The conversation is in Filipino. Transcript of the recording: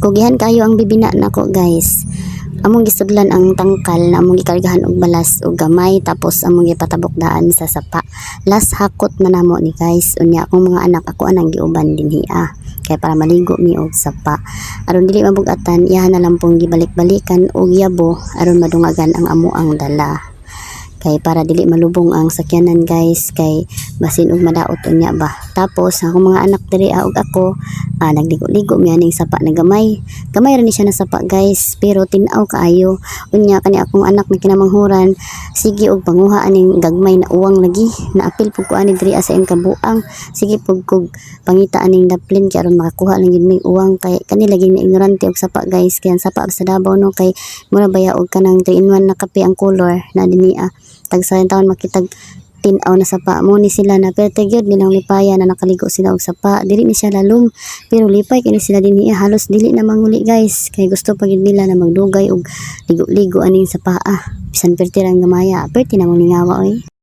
Kugihan kayo ang bibina nako guys. Among gisudlan ang tangkal na among gikargahan og balas og gamay tapos among gipatabok daan sa sapa. Last hakot man namo ni guys. Unya akong mga anak ako anang giuban dinhi kay para maligo mi og sapa. Aron dili mabugatan iyahan na lang pong gibalik-balikan og yabo aron madungagan ang amuang dala. Kay para dili malubong ang sakyanan guys, kay basin og madaot unya ba. Tapos akong mga anak diri og ako nagligo-ligo mi aning sapa na gamay ra ni siya na sapa guys, pero tin-aw kaayo. Unya kani akong anak na kinamanghuran sige og panguha aning gagmay na uwang lagi, naapil pug ko ani diri sa iyang kabuang. Sige pug kog pangita aning daplin kay aron makakuha lang gid mig uwang, kay kani lagi na ignorante og sapa guys. Kay ang sapa sa Davao no kay mura baya og kanang 3-in-1 na kape ang color na dinhi tag sa taon makitag tin-aw na sapa mo ni sila na pero gyud nilang lipaya na nakaligo sila og sapa. Dili ni siya lalom pero lipay kini sila dinhi halos dili na manguli guys, kay gusto pa gid nila na magdugay og ligo-ligo aning sapa bisan perti ra ang gamaya perti na mong lingawa oy.